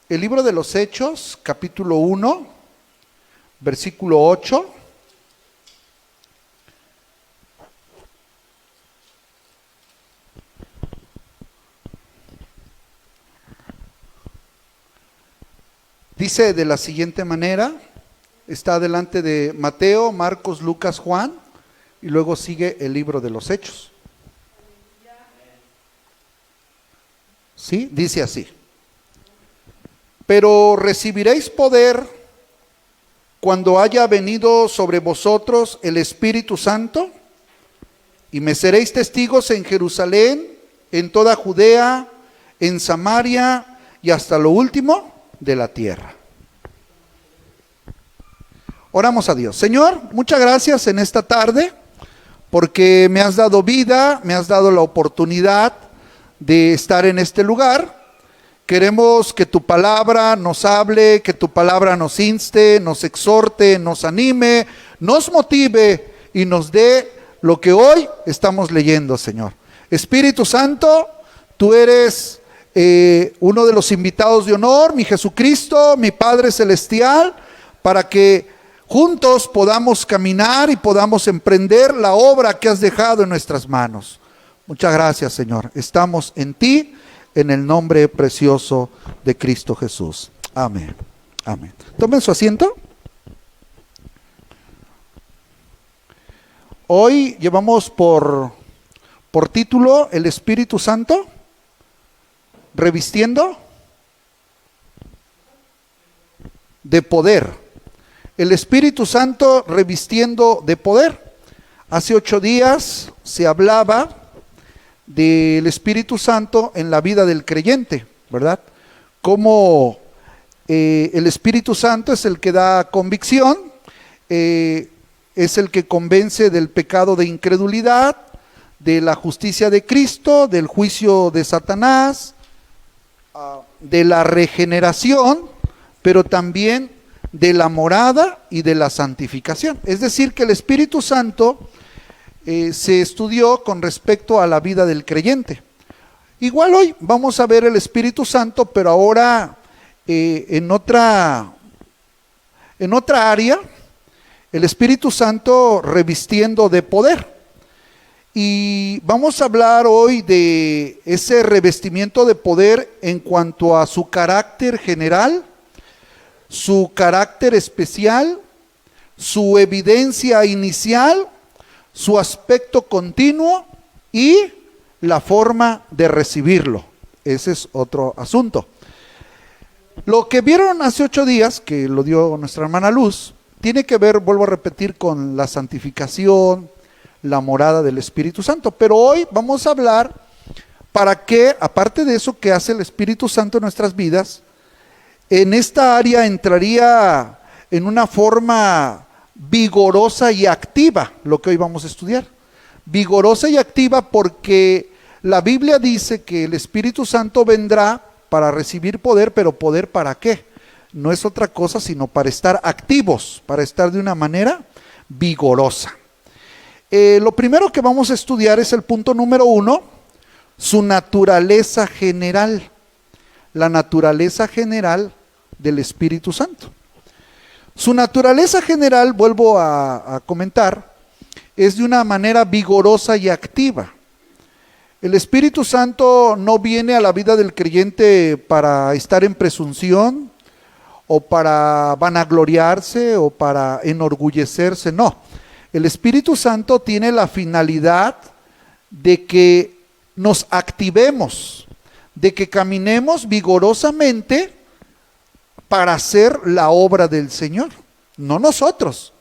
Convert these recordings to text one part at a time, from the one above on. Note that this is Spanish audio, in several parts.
El libro de los Hechos, capítulo 1, versículo 8. Dice de la siguiente manera, está delante de Mateo, Marcos, Lucas, Juan, y luego sigue el libro de los Hechos. ¿Sí? Dice así: pero recibiréis poder cuando haya venido sobre vosotros el Espíritu Santo, y me seréis testigos en Jerusalén, en toda Judea, en Samaria y hasta lo último de la tierra. Oramos a Dios. Señor, muchas gracias en esta tarde, porque me has dado vida, me has dado la oportunidad de estar en este lugar. Queremos que tu palabra nos hable, que tu palabra nos inste, nos exhorte, nos anime, nos motive y nos dé lo que hoy estamos leyendo, Señor. Espíritu Santo, tú eres uno de los invitados de honor, mi Jesucristo, mi Padre Celestial, para que juntos podamos caminar y podamos emprender la obra que has dejado en nuestras manos. Muchas gracias, Señor. Estamos en ti, en el nombre precioso de Cristo Jesús. Amén. Amén. Tomen su asiento. Hoy llevamos por título el Espíritu Santo revistiendo de poder. El Espíritu Santo revistiendo de poder. Hace 8 días se hablaba del Espíritu Santo en la vida del creyente, ¿verdad? Cómo el Espíritu Santo es el que da convicción, es el que convence del pecado de incredulidad, de la justicia de Cristo, del juicio de Satanás, de la regeneración, pero también de la morada y de la santificación. Es decir, que el Espíritu Santo se estudió con respecto a la vida del creyente. Igual hoy vamos a ver el Espíritu Santo, pero ahora en otra área, el Espíritu Santo revistiendo de poder. Y vamos a hablar hoy de ese revestimiento de poder en cuanto a su carácter general, su carácter especial, su evidencia inicial, su aspecto continuo y la forma de recibirlo. Ese es otro asunto. Lo que vieron hace 8 días, que lo dio nuestra hermana Luz, tiene que ver, vuelvo a repetir, con la santificación, la morada del Espíritu Santo. Pero hoy vamos a hablar para que, aparte de eso que hace el Espíritu Santo en nuestras vidas, en esta área entraría en una forma vigorosa y activa, lo que hoy vamos a estudiar. Vigorosa y activa porque la Biblia dice que el Espíritu Santo vendrá para recibir poder, pero ¿poder para qué? No es otra cosa sino para estar activos, para estar de una manera vigorosa. Lo primero que vamos a estudiar es el punto número 1, su naturaleza general. La naturaleza general del Espíritu Santo. Su naturaleza general, vuelvo a comentar, es de una manera vigorosa y activa. El Espíritu Santo no viene a la vida del creyente para estar en presunción o para vanagloriarse o para enorgullecerse, no. El Espíritu Santo tiene la finalidad de que nos activemos, de que caminemos vigorosamente para hacer la obra del Señor, no nosotros,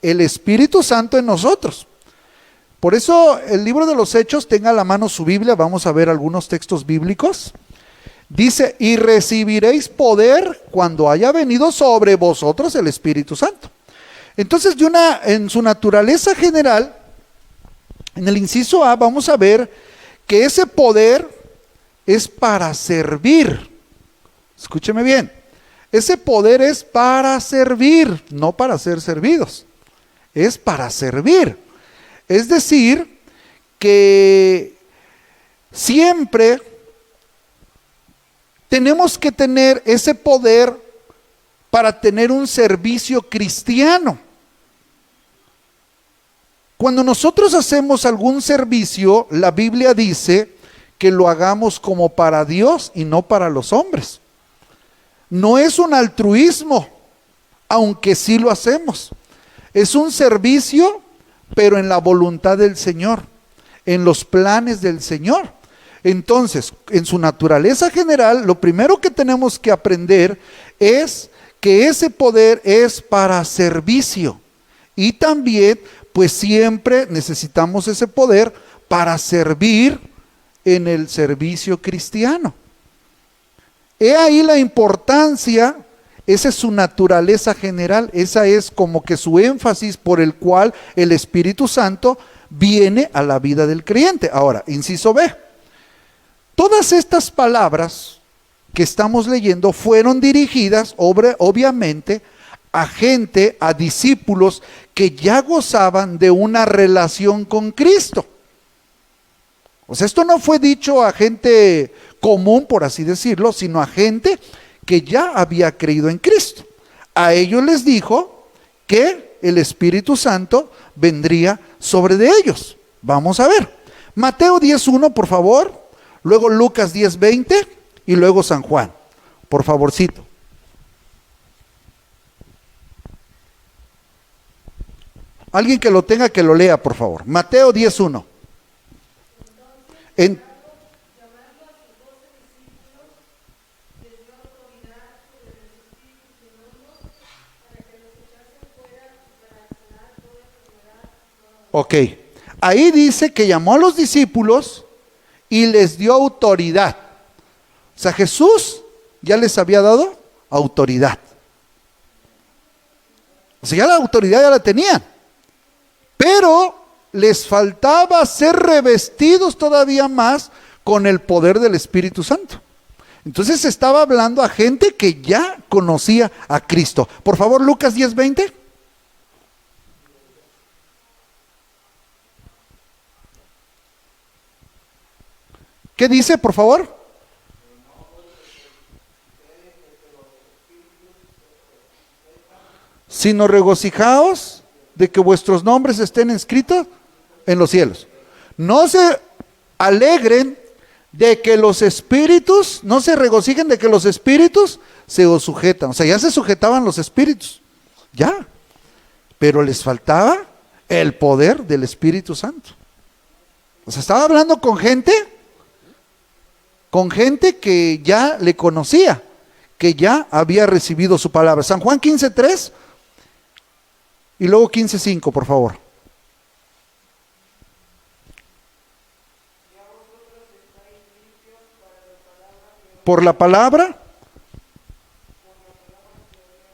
el Espíritu Santo en nosotros. Por eso el libro de los Hechos, tenga a la mano su Biblia, vamos a ver algunos textos bíblicos. Dice, y recibiréis poder cuando haya venido sobre vosotros el Espíritu Santo. Entonces, en su naturaleza general, en el inciso A, vamos a ver que ese poder es para servir. Escúcheme bien. Ese poder es para servir, no para ser servidos. Es para servir. Es decir, que siempre tenemos que tener ese poder para tener un servicio cristiano. Cuando nosotros hacemos algún servicio, la Biblia dice que lo hagamos como para Dios y no para los hombres. No es un altruismo, aunque sí lo hacemos. Es un servicio, pero en la voluntad del Señor, en los planes del Señor. Entonces, en su naturaleza general, lo primero que tenemos que aprender es que ese poder es para servicio. Y también, pues siempre necesitamos ese poder para servir en el servicio cristiano. He ahí la importancia, esa es su naturaleza general, esa es como que su énfasis por el cual el Espíritu Santo viene a la vida del creyente. Ahora, inciso B, todas estas palabras que estamos leyendo fueron dirigidas, obviamente, a gente, a discípulos que ya gozaban de una relación con Cristo. O sea, esto no fue dicho a gente común, por así decirlo, sino a gente que ya había creído en Cristo. A ellos les dijo que el Espíritu Santo vendría sobre de ellos. Vamos a ver. Mateo 10:1, por favor. Luego Lucas 10:20 y luego San Juan. Por favorcito. Alguien que lo tenga, que lo lea, por favor. Mateo 10:1. En Ok, ahí dice que llamó a los discípulos y les dio autoridad. O sea, Jesús ya les había dado autoridad. O sea, ya la autoridad ya la tenían. Pero les faltaba ser revestidos todavía más con el poder del Espíritu Santo. Entonces estaba hablando a gente que ya conocía a Cristo. Por favor, Lucas 10:20. ¿Qué dice, por favor? Sino regocijaos de que vuestros nombres estén escritos en los cielos. No se alegren de que los espíritus, no se regocijen de que los espíritus se os sujetan. O sea, ya se sujetaban los espíritus, ya. Pero les faltaba el poder del Espíritu Santo. O sea, estaba hablando con gente que ya le conocía, que ya había recibido su palabra. San Juan 15:3 y luego 15:5, por favor. Por la palabra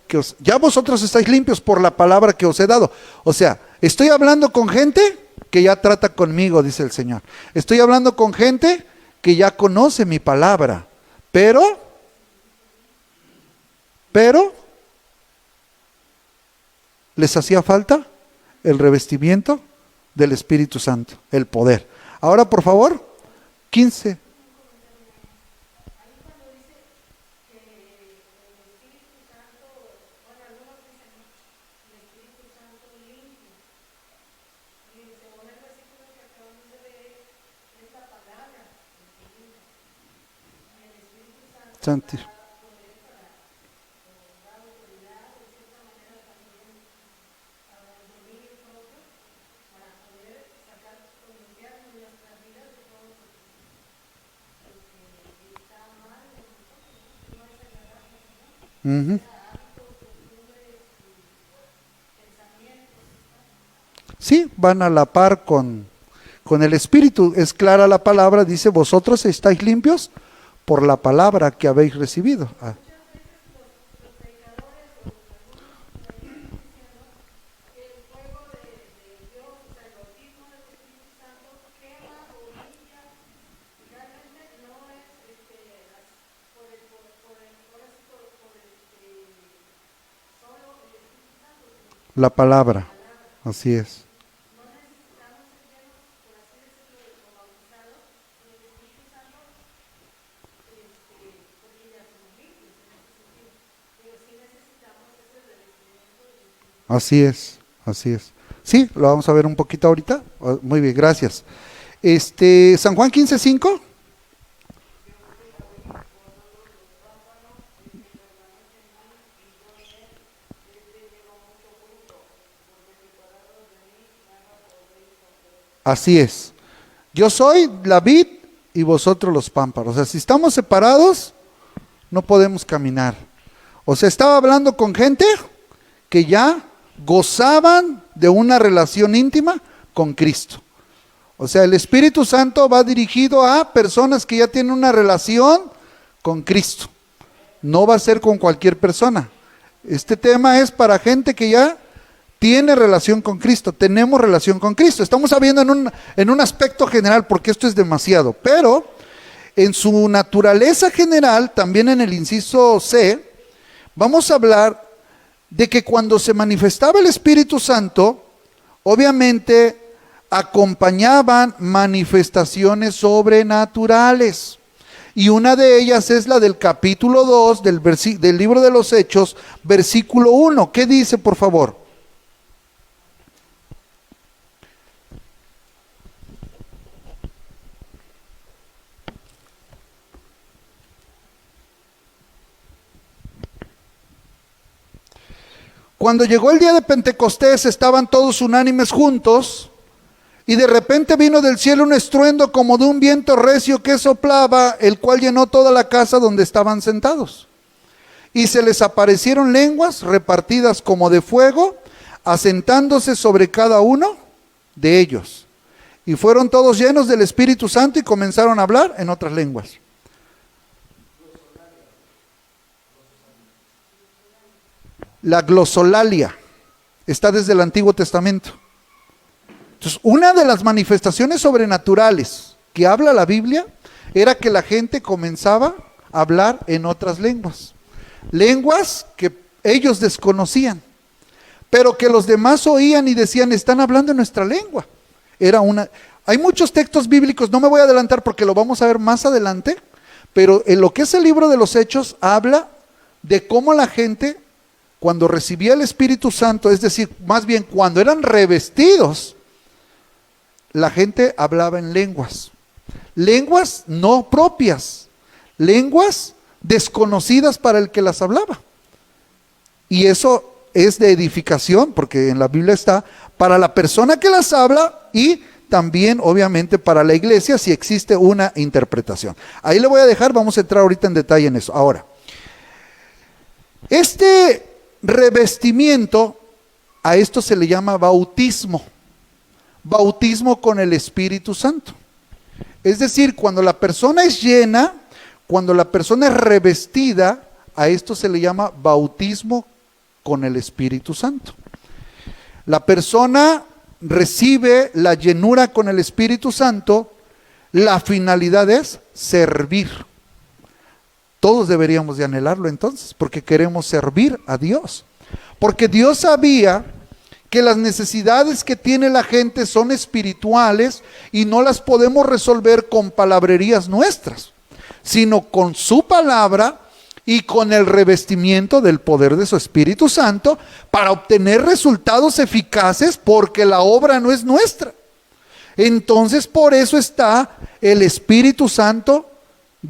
que ya vosotros estáis limpios por la palabra que os he dado. O sea, estoy hablando con gente que ya trata conmigo, dice el Señor. Estoy hablando con gente que ya conoce mi palabra, pero les hacía falta el revestimiento del Espíritu Santo, el poder. Ahora, por favor, 15. Santi. Ujú. Sí, van a la par con el Espíritu. Es clara la palabra, dice, vosotros estáis limpios por la palabra que habéis recibido. Ah. La palabra, así es. Así es, así es. Sí, lo vamos a ver un poquito ahorita. Muy bien, gracias. San Juan 15:5. Así es. Yo soy la vid y vosotros los pámpanos. O sea, si estamos separados, no podemos caminar. O sea, estaba hablando con gente que ya gozaban de una relación íntima con Cristo. O sea, el Espíritu Santo va dirigido a personas que ya tienen una relación con Cristo. No va a ser con cualquier persona. Este tema es para gente que ya tiene relación con Cristo, tenemos relación con Cristo. Estamos hablando en un aspecto general, porque esto es demasiado, pero en su naturaleza general, también en el inciso C, vamos a hablar de que cuando se manifestaba el Espíritu Santo, obviamente acompañaban manifestaciones sobrenaturales. Y una de ellas es la del capítulo 2 del libro de los Hechos, versículo 1. ¿Qué dice, por favor? Cuando llegó el día de Pentecostés, estaban todos unánimes juntos, y de repente vino del cielo un estruendo como de un viento recio que soplaba, el cual llenó toda la casa donde estaban sentados. Y se les aparecieron lenguas repartidas como de fuego, asentándose sobre cada uno de ellos. Y fueron todos llenos del Espíritu Santo y comenzaron a hablar en otras lenguas. La glosolalia está desde el Antiguo Testamento. Entonces, una de las manifestaciones sobrenaturales que habla la Biblia era que la gente comenzaba a hablar en otras lenguas. Lenguas que ellos desconocían, pero que los demás oían y decían, están hablando en nuestra lengua. Hay muchos textos bíblicos, no me voy a adelantar porque lo vamos a ver más adelante, pero en lo que es el libro de los Hechos habla de cómo la gente, cuando recibía el Espíritu Santo, es decir, más bien cuando eran revestidos, la gente hablaba en lenguas. Lenguas no propias, lenguas desconocidas para el que las hablaba. Y eso es de edificación, porque en la Biblia está, para la persona que las habla y también obviamente para la iglesia si existe una interpretación. Ahí le voy a dejar, vamos a entrar ahorita en detalle en eso. Ahora, este revestimiento, a esto se le llama bautismo. Bautismo con el Espíritu Santo. Es decir, cuando la persona es llena, cuando la persona es revestida, a esto se le llama bautismo con el Espíritu Santo. La persona recibe la llenura con el Espíritu Santo, la finalidad es servir. Todos deberíamos de anhelarlo entonces, porque queremos servir a Dios. Porque Dios sabía que las necesidades que tiene la gente son espirituales y no las podemos resolver con palabrerías nuestras, sino con su palabra y con el revestimiento del poder de su Espíritu Santo para obtener resultados eficaces, porque la obra no es nuestra. Entonces, por eso está el Espíritu Santo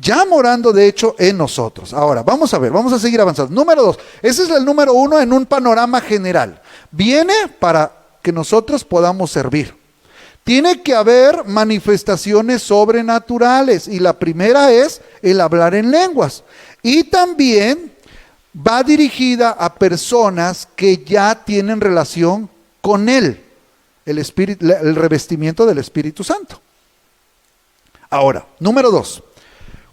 ya morando de hecho en nosotros. Ahora, vamos a ver, vamos a seguir avanzando. Número 2, ese es el número 1 en un panorama general. Viene para que nosotros podamos servir. Tiene que haber manifestaciones sobrenaturales y la primera es el hablar en lenguas. Y también va dirigida a personas que ya tienen relación con Él, el revestimiento del Espíritu Santo. Ahora, número 2.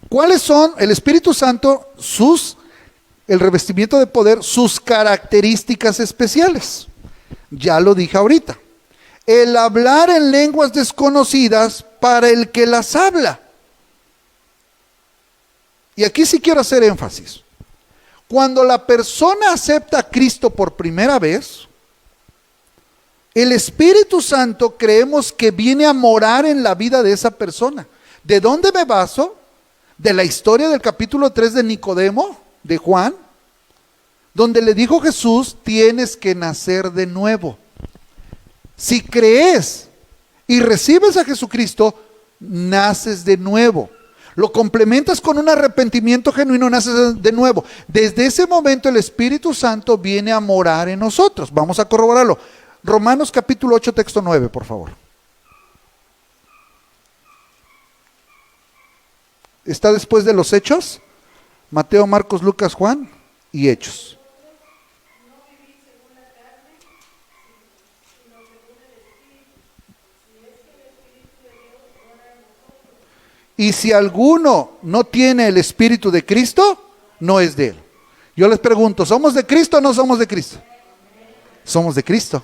¿Cuáles son el Espíritu Santo, el revestimiento de poder, sus características especiales? Ya lo dije ahorita. El hablar en lenguas desconocidas para el que las habla. Y aquí sí quiero hacer énfasis. Cuando la persona acepta a Cristo por primera vez, el Espíritu Santo creemos que viene a morar en la vida de esa persona. ¿De dónde me baso? De la historia del capítulo 3 de Nicodemo, de Juan, donde le dijo Jesús, tienes que nacer de nuevo. Si crees y recibes a Jesucristo, naces de nuevo. Lo complementas con un arrepentimiento genuino, naces de nuevo. Desde ese momento el Espíritu Santo viene a morar en nosotros. Vamos a corroborarlo. Romanos capítulo 8, texto 9, por favor. Está después de los Hechos, Mateo, Marcos, Lucas, Juan y Hechos. Y si alguno no tiene el Espíritu de Cristo, no es de él. Yo les pregunto, ¿somos de Cristo o no somos de Cristo? Somos de Cristo.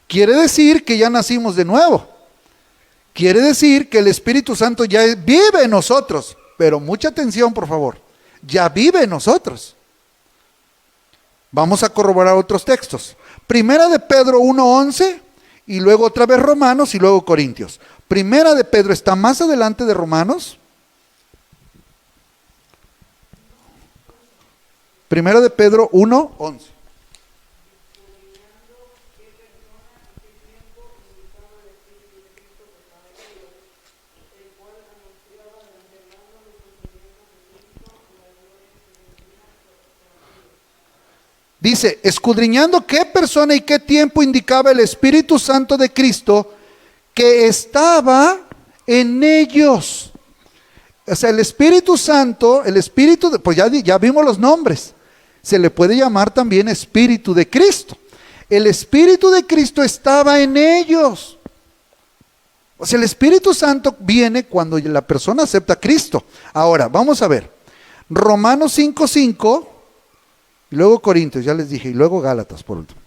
Quiere decir que ya nacimos de nuevo. Quiere decir que el Espíritu Santo ya vive en nosotros. Pero mucha atención, por favor. Ya vive en nosotros. Vamos a corroborar otros textos. Primera de Pedro 1:11 y luego otra vez Romanos y luego Corintios. Primera de Pedro está más adelante de Romanos. Primera de Pedro 1:11. Dice, escudriñando qué persona y qué tiempo indicaba el Espíritu Santo de Cristo que estaba en ellos. O sea, el Espíritu Santo, el Espíritu, pues ya vimos los nombres. Se le puede llamar también Espíritu de Cristo. El Espíritu de Cristo estaba en ellos. O sea, el Espíritu Santo viene cuando la persona acepta a Cristo. Ahora, vamos a ver. Romanos 5:5. Y luego Corintios, ya les dije, y luego Gálatas por último.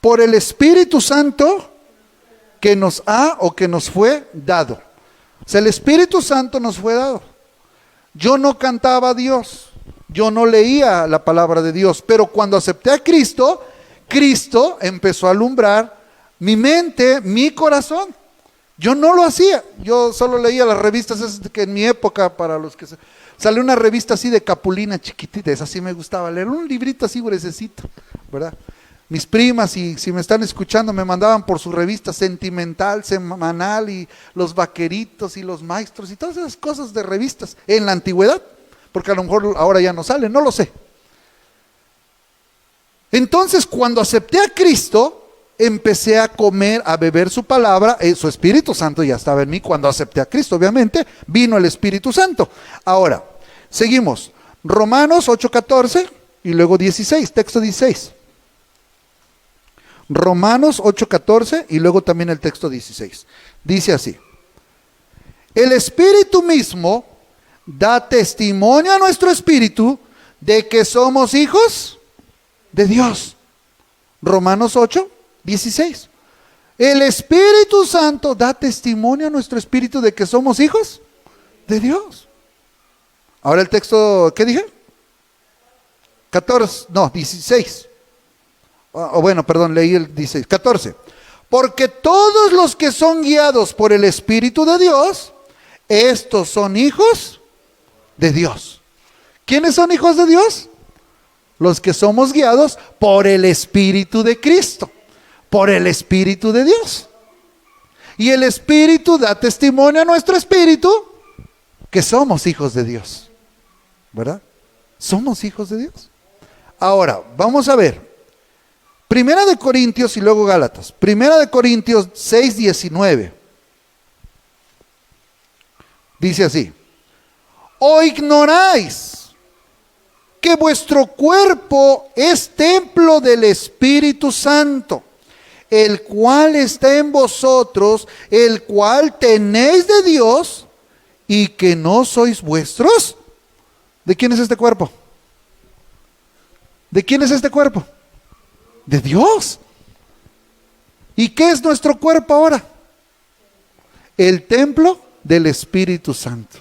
Por el Espíritu Santo que nos ha o que nos fue dado. O sea, el Espíritu Santo nos fue dado. Yo no cantaba a Dios, yo no leía la palabra de Dios, pero cuando acepté a Cristo, Cristo empezó a alumbrar mi mente, mi corazón. Yo no lo hacía, yo solo leía las revistas, es que en mi época, para los que salió una revista así de Capulina chiquitita, esa sí me gustaba leer, un librito así gruesecito, ¿verdad? Mis primas, y si me están escuchando, me mandaban por su revista Sentimental, Semanal, y Los Vaqueritos, y Los Maestros, y todas esas cosas de revistas, en la antigüedad, porque a lo mejor ahora ya no salen, no lo sé. Entonces, cuando acepté a Cristo, empecé a comer, a beber su palabra, su Espíritu Santo ya estaba en mí cuando acepté a Cristo, obviamente, vino el Espíritu Santo. Ahora, seguimos, Romanos 8:14 y luego 16, texto 16. Romanos 8:14 y luego también el texto 16. Dice así: el Espíritu mismo da testimonio a nuestro espíritu de que somos hijos de Dios. Romanos 8:16. El Espíritu Santo da testimonio a nuestro espíritu de que somos hijos de Dios. Ahora el texto, ¿qué dije? 16. Bueno, perdón, leí el 16. 14. Porque todos los que son guiados por el Espíritu de Dios, estos son hijos de Dios. ¿Quiénes son hijos de Dios? Los que somos guiados por el Espíritu de Cristo, por el Espíritu de Dios. Y el Espíritu da testimonio a nuestro espíritu que somos hijos de Dios, ¿verdad? Somos hijos de Dios. Ahora, vamos a ver. Primera de Corintios y luego Gálatas. Primera de Corintios 6:19. Dice así: ¿o ignoráis que vuestro cuerpo es templo del Espíritu Santo, el cual está en vosotros, el cual tenéis de Dios, y que no sois vuestros? ¿De quién es este cuerpo? ¿De quién es este cuerpo? De Dios. ¿Y qué es nuestro cuerpo ahora? El templo del Espíritu Santo.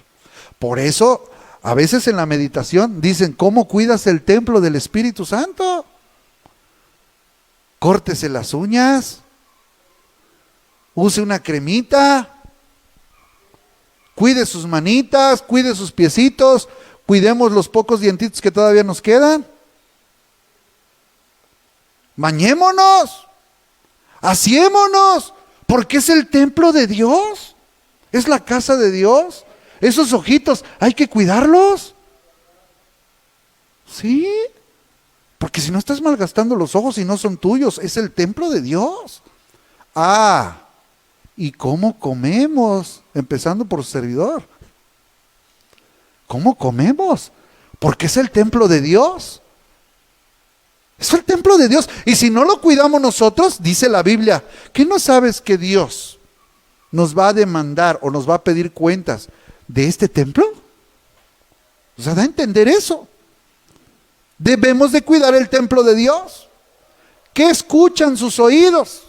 Por eso, a veces en la meditación dicen, ¿cómo cuidas el templo del Espíritu Santo? Córtese las uñas, use una cremita, cuide sus manitas, cuide sus piecitos, cuidemos los pocos dientitos que todavía nos quedan. Bañémonos, aseémonos, porque es el templo de Dios, es la casa de Dios. Esos ojitos hay que cuidarlos. Sí, porque si no estás malgastando los ojos y no son tuyos, es el templo de Dios. ¿Y cómo comemos? Empezando por su servidor. ¿Cómo comemos? Porque es el templo de Dios. Es el templo de Dios. Y si no lo cuidamos nosotros, dice la Biblia, ¿qué no sabes que Dios nos va a demandar o nos va a pedir cuentas de este templo? O sea, da a entender eso. Debemos de cuidar el templo de Dios. ¿Qué escuchan sus oídos?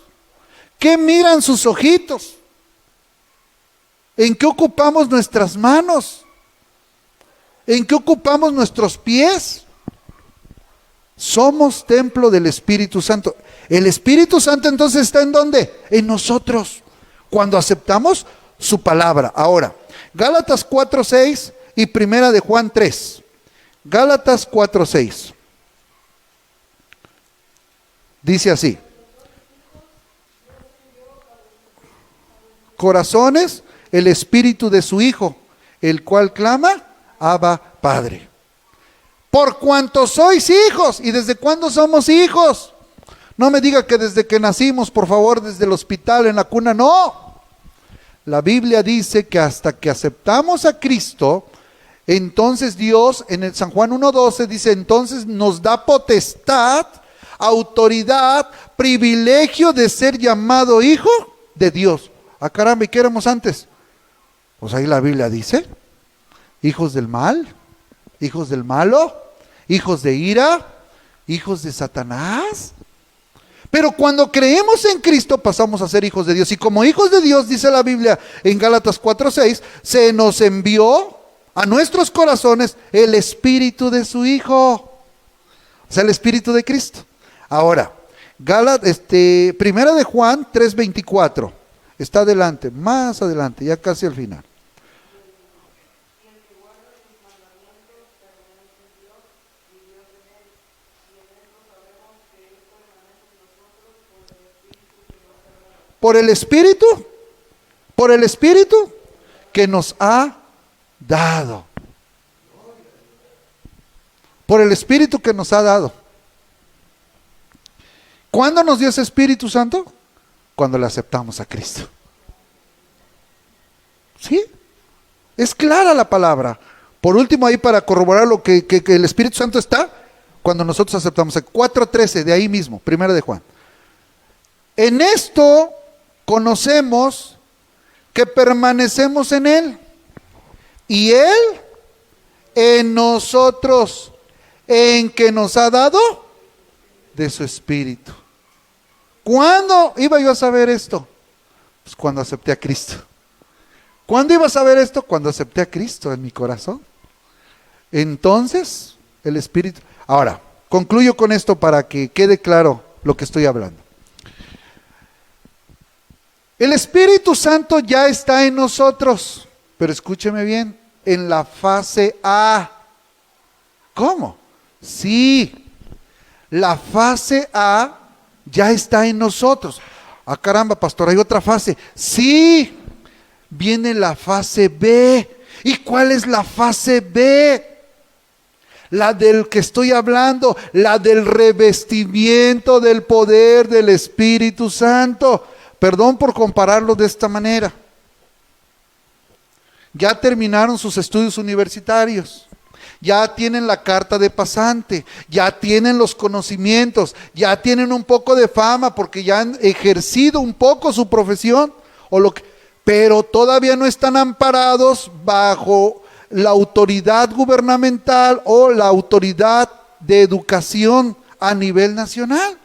¿Qué miran sus ojitos? ¿En qué ocupamos nuestras manos? ¿En qué ocupamos nuestros pies? Somos templo del Espíritu Santo. El Espíritu Santo entonces está ¿en dónde? En nosotros, cuando aceptamos su palabra. Ahora, Gálatas 4:6 y Primera de Juan 3. Gálatas 4:6. Dice así: corazones, el espíritu de su Hijo, el cual clama, Abba, Padre. Por cuanto sois hijos. ¿Y desde cuándo somos hijos? No me diga que desde que nacimos, por favor, desde el hospital, en la cuna, no. La Biblia dice que hasta que aceptamos a Cristo, entonces Dios, en el San Juan 1:12 dice, entonces nos da potestad, autoridad, privilegio de ser llamado hijo de Dios. Caramba, ¿y qué éramos antes? Pues ahí la Biblia dice, hijos del mal, hijos del malo, hijos de ira, hijos de Satanás. Pero cuando creemos en Cristo pasamos a ser hijos de Dios. Y como hijos de Dios, dice la Biblia en Gálatas 4:6, se nos envió a nuestros corazones el Espíritu de su Hijo. O sea, el Espíritu de Cristo. Ahora, Primera de Juan 3:24. Está adelante, más adelante, ya casi al final. Por el Espíritu que nos ha dado. Por el Espíritu que nos ha dado. ¿Cuándo nos dio ese Espíritu Santo? Cuando le aceptamos a Cristo. ¿Sí? Es clara la palabra. Por último, ahí para corroborar lo que el Espíritu Santo está, cuando nosotros aceptamos. 4:13, de ahí mismo, Primera de Juan. En esto conocemos que permanecemos en Él y Él en nosotros, en que nos ha dado de su Espíritu. ¿Cuándo iba yo a saber esto? Pues cuando acepté a Cristo. ¿Cuándo iba a saber esto? Cuando acepté a Cristo en mi corazón. Entonces, el Espíritu. Ahora, concluyo con esto para que quede claro lo que estoy hablando. El Espíritu Santo ya está en nosotros, pero escúcheme bien, en la fase A. ¿Cómo? Sí, la fase A ya está en nosotros. Caramba, pastor, hay otra fase. Sí, viene la fase B. ¿Y cuál es la fase B? La del que estoy hablando, la del revestimiento del poder del Espíritu Santo. Perdón por compararlo de esta manera. Ya terminaron sus estudios universitarios. Ya tienen la carta de pasante, ya tienen los conocimientos, ya tienen un poco de fama porque ya han ejercido un poco su profesión, pero todavía no están amparados bajo la autoridad gubernamental o la autoridad de educación a nivel nacional.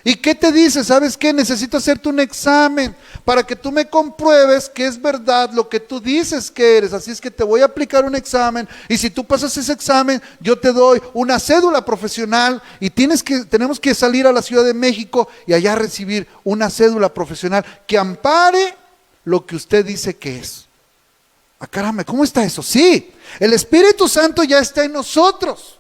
¿Y qué te dice? ¿Sabes qué? Necesito hacerte un examen para que tú me compruebes que es verdad lo que tú dices que eres. Así es que te voy a aplicar un examen y si tú pasas ese examen, yo te doy una cédula profesional y tenemos que salir a la Ciudad de México y allá recibir una cédula profesional que ampare lo que usted dice que es. Ah, caramba, ¿cómo está eso? Sí, el Espíritu Santo ya está en nosotros.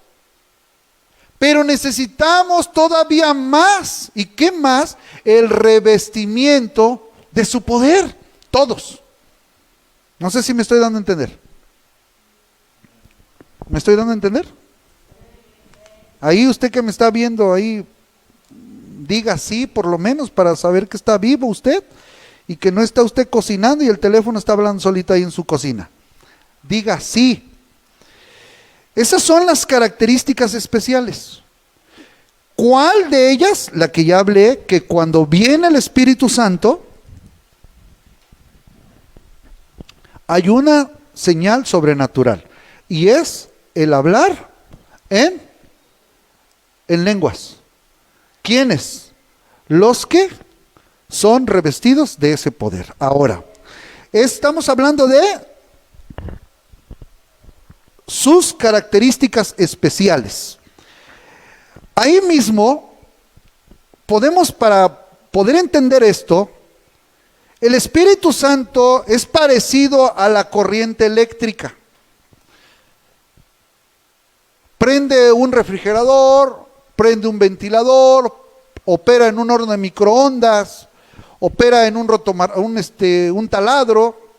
Pero necesitamos todavía más. ¿Y qué más? El revestimiento de su poder. Todos. No sé si me estoy dando a entender. ¿Me estoy dando a entender? Ahí usted que me está viendo, ahí diga sí por lo menos para saber que está vivo usted y que no está usted cocinando y el teléfono está hablando solito ahí en su cocina. Diga sí. Esas son las características especiales. ¿Cuál de ellas? La que ya hablé, que cuando viene el Espíritu Santo, hay una señal sobrenatural, y es el hablar en lenguas. ¿Quiénes? Los que son revestidos de ese poder. Ahora, estamos hablando de sus características especiales. Ahí mismo podemos, para poder entender esto, el Espíritu Santo es parecido a la corriente eléctrica. Prende un refrigerador, prende un ventilador, opera en un horno de microondas, opera en un taladro.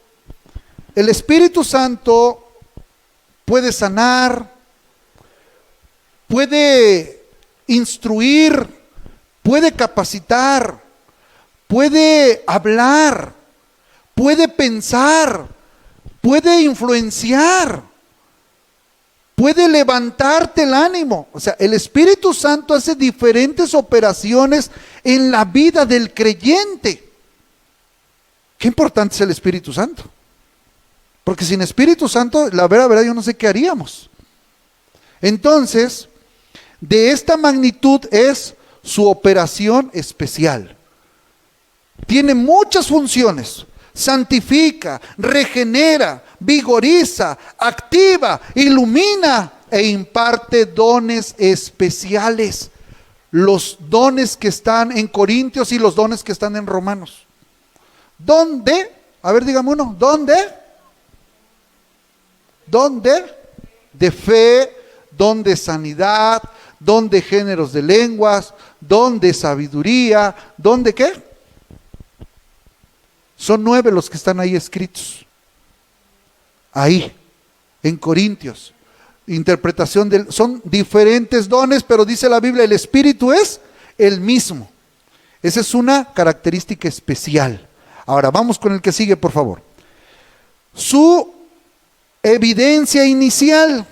El Espíritu Santo puede sanar, puede instruir, puede capacitar, puede hablar, puede pensar, puede influenciar, puede levantarte el ánimo. O sea, el Espíritu Santo hace diferentes operaciones en la vida del creyente. Qué importante es el Espíritu Santo. Porque sin Espíritu Santo, la verdad, yo no sé qué haríamos. Entonces, de esta magnitud es su operación especial. Tiene muchas funciones. Santifica, regenera, vigoriza, activa, ilumina e imparte dones especiales. Los dones que están en Corintios y los dones que están en Romanos. ¿Dónde? A ver, dígame uno. ¿Dónde? ¿Dónde? De fe, don de sanidad, don de géneros de lenguas, don de sabiduría, don de qué. Son 9 los que están ahí escritos. Ahí, en Corintios. Son diferentes dones, pero dice la Biblia, el Espíritu es el mismo. Esa es una característica especial. Ahora, vamos con el que sigue, por favor. Su evidencia inicial,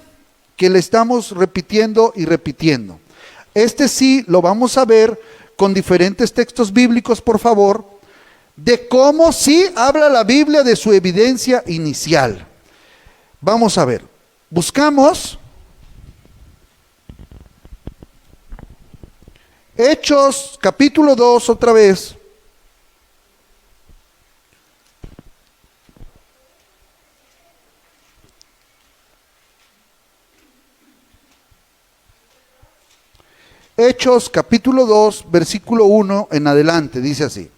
que le estamos repitiendo y repitiendo. Este sí lo vamos a ver con diferentes textos bíblicos, por favor, de cómo sí habla la Biblia de su evidencia inicial. Vamos a ver. Buscamos Hechos capítulo 2 otra vez. Hechos capítulo 2, versículo 1 en adelante, dice así.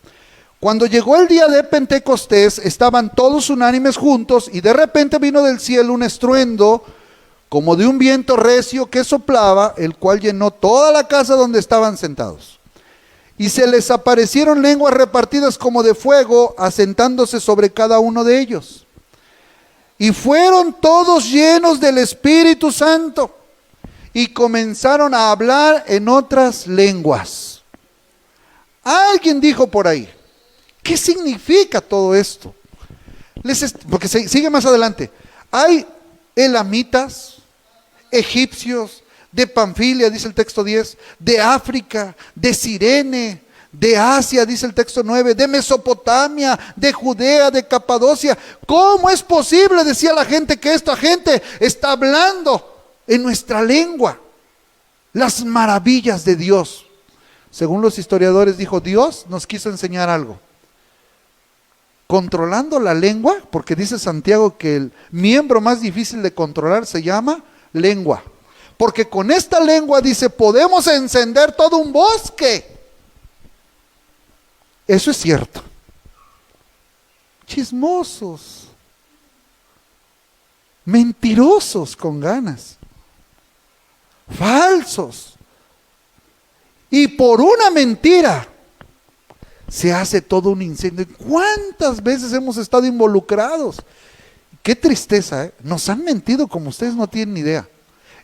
Cuando llegó el día de Pentecostés, estaban todos unánimes juntos y de repente vino del cielo un estruendo como de un viento recio que soplaba, el cual llenó toda la casa donde estaban sentados. Y se les aparecieron lenguas repartidas como de fuego, asentándose sobre cada uno de ellos. Y fueron todos llenos del Espíritu Santo y comenzaron a hablar en otras lenguas. Alguien dijo por ahí, ¿qué significa todo esto? Porque sigue más adelante. Hay elamitas, egipcios, de Panfilia, dice el texto 10, de África, de Cirene, de Asia, dice el texto 9, de Mesopotamia, de Judea, de Capadocia. ¿Cómo es posible, decía la gente, que esta gente está hablando en nuestra lengua las maravillas de Dios? Según los historiadores, dijo, Dios nos quiso enseñar algo. Controlando la lengua, porque dice Santiago que el miembro más difícil de controlar se llama lengua. Porque con esta lengua, dice, podemos encender todo un bosque. Eso es cierto. Chismosos, mentirosos con ganas, falsos. Y por una mentira se hace todo un incendio. ¿Cuántas veces hemos estado involucrados? Qué tristeza, ¿eh? Nos han mentido como ustedes no tienen ni idea.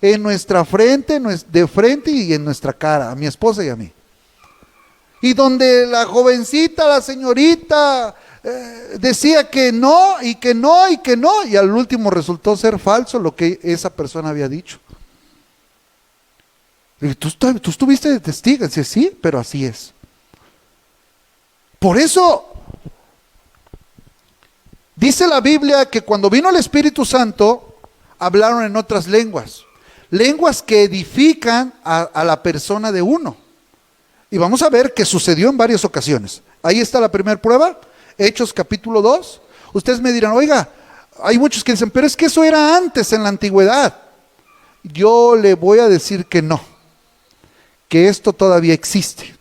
En nuestra frente, de frente y en nuestra cara, a mi esposa y a mí. Y donde la jovencita, la señorita, decía que no, y que no, y que no, y al último resultó ser falso lo que esa persona había dicho. Y tú estuviste de testigo, dice, sí, pero así es. Por eso dice la Biblia que cuando vino el Espíritu Santo, hablaron en otras lenguas, lenguas que edifican a la persona de uno. Y vamos a ver que sucedió en varias ocasiones. Ahí está la primera prueba, Hechos capítulo 2. Ustedes me dirán, oiga, hay muchos que dicen, pero es que eso era antes, en la antigüedad. Yo le voy a decir que no, que esto todavía existe.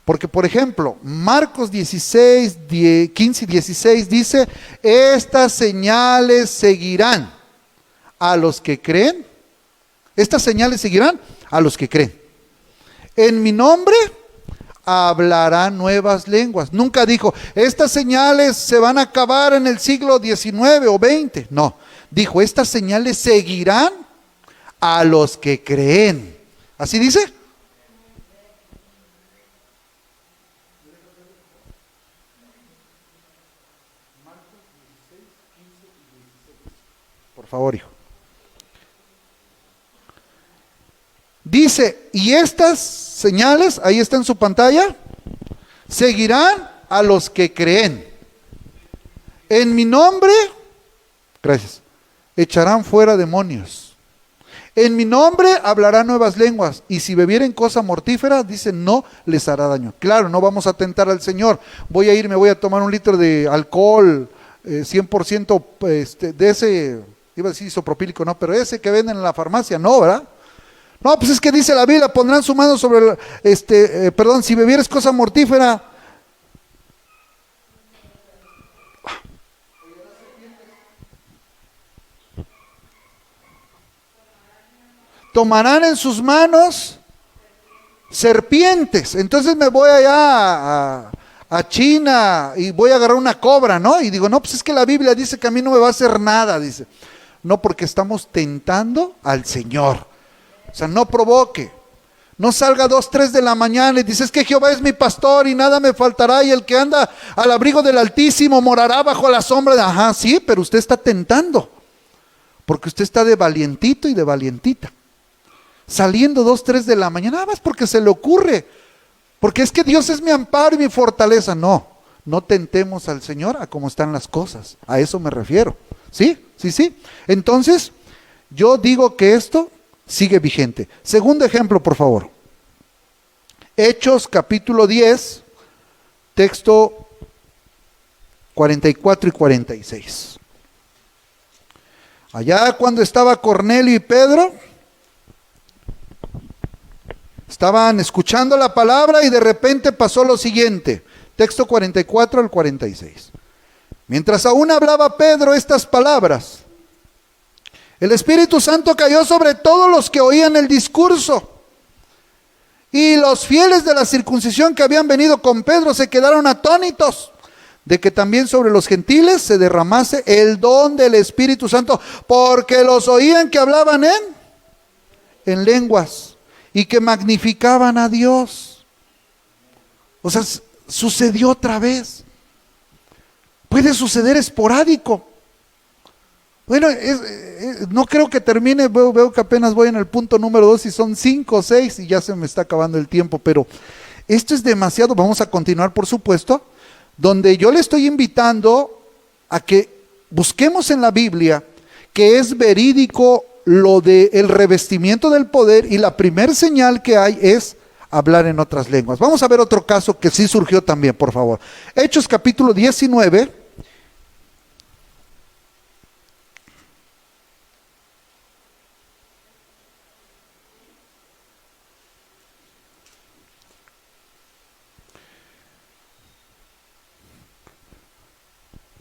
Porque, por ejemplo, Marcos 16, 15 y 16 dice, estas señales seguirán a los que creen. Estas señales seguirán a los que creen. En mi nombre hablarán nuevas lenguas. Nunca dijo, estas señales se van a acabar en el siglo XIX o XX. No, dijo, estas señales seguirán a los que creen. ¿Así dice? Por favor, hijo. Dice, y estas señales, ahí está en su pantalla, seguirán a los que creen. En mi nombre, gracias, echarán fuera demonios. En mi nombre hablarán nuevas lenguas. Y si bebieren cosa mortífera, dice, no les hará daño. Claro, no vamos a tentar al Señor. Me voy a tomar un litro de alcohol, 100% de ese, iba a decir isopropílico, no, pero ese que venden en la farmacia, no, ¿verdad? No, pues es que dice la Biblia, pondrán su mano sobre, si bebieres cosa mortífera. Tomarán en sus manos serpientes. Entonces me voy allá a China y voy a agarrar una cobra, ¿no? Y digo, no, pues es que la Biblia dice que a mí no me va a hacer nada, dice. No, porque estamos tentando al Señor. O sea, no provoque, no salga 2, 3 de la mañana y dice, es que Jehová es mi pastor y nada me faltará, y el que anda al abrigo del Altísimo morará bajo la sombra de... Ajá, sí, pero usted está tentando, porque usted está de valientito y de valientita, saliendo 2, 3 de la mañana, nada más porque se le ocurre, porque es que Dios es mi amparo y mi fortaleza. No, no tentemos al Señor a cómo están las cosas, a eso me refiero, ¿sí? Sí. Entonces, yo digo que esto sigue vigente. Segundo ejemplo, por favor. Hechos capítulo 10, texto 44 y 46. Allá cuando estaba Cornelio y Pedro, estaban escuchando la palabra y de repente pasó lo siguiente. Texto 44 al 46. Mientras aún hablaba Pedro estas palabras, el Espíritu Santo cayó sobre todos los que oían el discurso. Y los fieles de la circuncisión que habían venido con Pedro se quedaron atónitos de que también sobre los gentiles se derramase el don del Espíritu Santo, porque los oían que hablaban en lenguas y que magnificaban a Dios. O sea, sucedió otra vez. Puede suceder esporádico. Bueno, no creo que termine, veo que apenas voy en el punto número 2 y son 5 o 6 y ya se me está acabando el tiempo, pero esto es demasiado. Vamos a continuar, por supuesto, donde yo le estoy invitando a que busquemos en la Biblia que es verídico lo del revestimiento del poder, y la primer señal que hay es hablar en otras lenguas. Vamos a ver otro caso que sí surgió también, por favor. Hechos capítulo 19.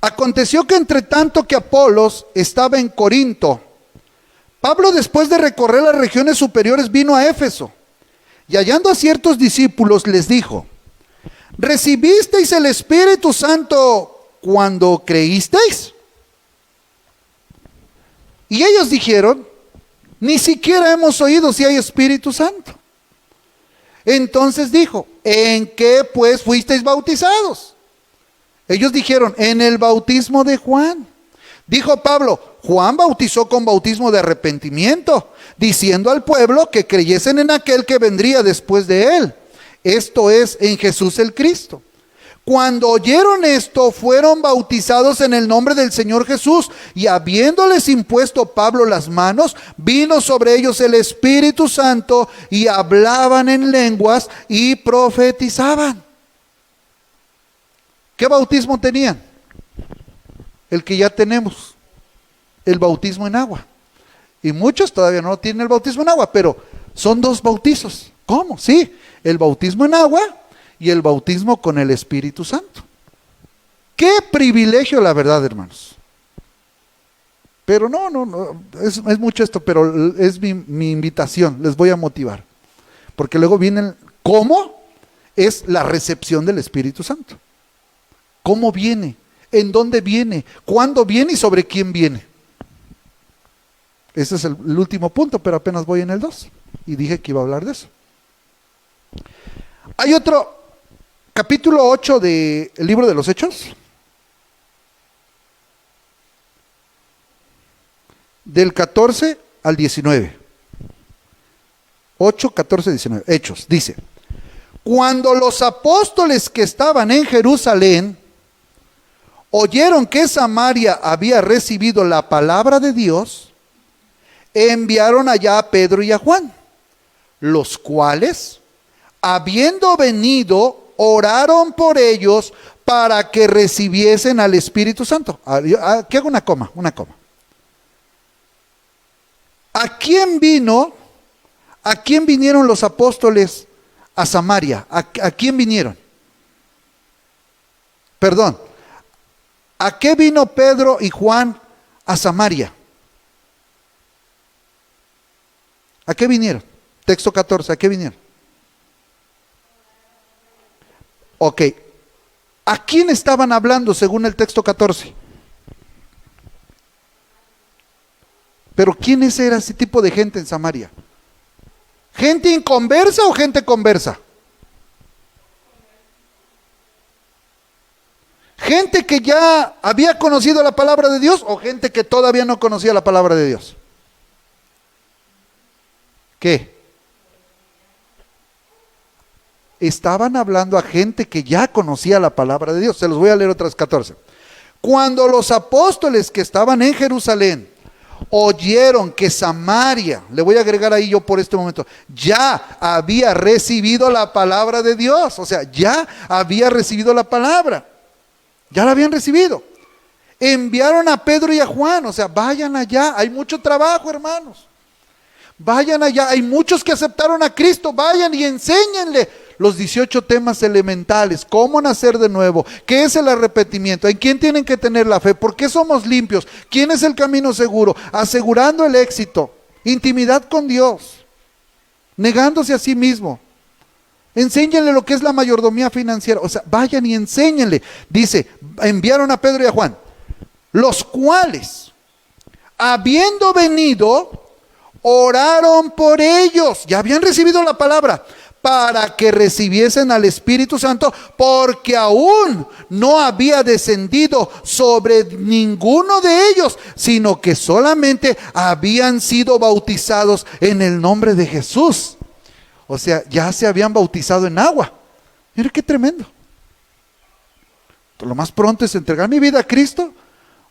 Aconteció que entre tanto que Apolos estaba en Corinto, Pablo, después de recorrer las regiones superiores, vino a Éfeso, y hallando a ciertos discípulos les dijo: ¿recibisteis el Espíritu Santo cuando creísteis? Y ellos dijeron: ni siquiera hemos oído si hay Espíritu Santo. Entonces dijo: ¿en qué pues fuisteis bautizados? Ellos dijeron: en el bautismo de Juan. Dijo Pablo: Juan bautizó con bautismo de arrepentimiento, diciendo al pueblo que creyesen en aquel que vendría después de él, esto es, en Jesús el Cristo. Cuando oyeron esto, fueron bautizados en el nombre del Señor Jesús, y habiéndoles impuesto Pablo las manos, vino sobre ellos el Espíritu Santo, y hablaban en lenguas y profetizaban. ¿Qué bautismo tenían? El que ya tenemos, el bautismo en agua. Y muchos todavía no tienen el bautismo en agua, pero son dos bautizos. ¿Cómo? Sí, el bautismo en agua y el bautismo con el Espíritu Santo. Qué privilegio, la verdad, hermanos. Pero no, es mucho esto, pero es mi invitación, les voy a motivar. Porque luego vienen, ¿cómo es la recepción del Espíritu Santo? ¿Cómo viene? ¿En dónde viene? ¿Cuándo viene y sobre quién viene? Ese es el último punto, pero apenas voy en el 2. Y dije que iba a hablar de eso. Hay otro, capítulo 8 del libro de los Hechos. Del 14 al 19. 8, 14, 19. Hechos, dice: cuando los apóstoles que estaban en Jerusalén oyeron que Samaria había recibido la palabra de Dios, enviaron allá a Pedro y a Juan, los cuales, habiendo venido, oraron por ellos para que recibiesen al Espíritu Santo. Aquí hago una coma. ¿A quién vinieron los apóstoles a Samaria? ¿A quién vinieron? Perdón. ¿A qué vino Pedro y Juan a Samaria? ¿A qué vinieron? Texto 14, ¿a qué vinieron? Ok. ¿A quién estaban hablando según el texto 14? Pero ¿quiénes era ese tipo de gente en Samaria? ¿Gente inconversa o gente conversa? ¿Gente que ya había conocido la palabra de Dios o gente que todavía no conocía la palabra de Dios? ¿Qué? Estaban hablando a gente que ya conocía la palabra de Dios. Se los voy a leer otras 14. Cuando los apóstoles que estaban en Jerusalén oyeron que Samaria, le voy a agregar ahí yo por este momento, ya había recibido la palabra de Dios. O sea, ya había recibido la palabra. Ya la habían recibido. Enviaron a Pedro y a Juan. O sea, vayan allá. Hay mucho trabajo, hermanos. Vayan allá. Hay muchos que aceptaron a Cristo. Vayan y enséñenle los 18 temas elementales. Cómo nacer de nuevo. ¿Qué es el arrepentimiento? ¿En quién tienen que tener la fe? ¿Por qué somos limpios? ¿Quién es el camino seguro? Asegurando el éxito. Intimidad con Dios. Negándose a sí mismo. Enséñenle lo que es la mayordomía financiera. O sea, vayan y enséñenle. Dice, enviaron a Pedro y a Juan, los cuales, habiendo venido, oraron por ellos. Ya habían recibido la palabra, para que recibiesen al Espíritu Santo, porque aún no había descendido sobre ninguno de ellos, sino que solamente habían sido bautizados en el nombre de Jesús. O sea, ya se habían bautizado en agua. Mira qué tremendo. Lo más pronto es entregar mi vida a Cristo,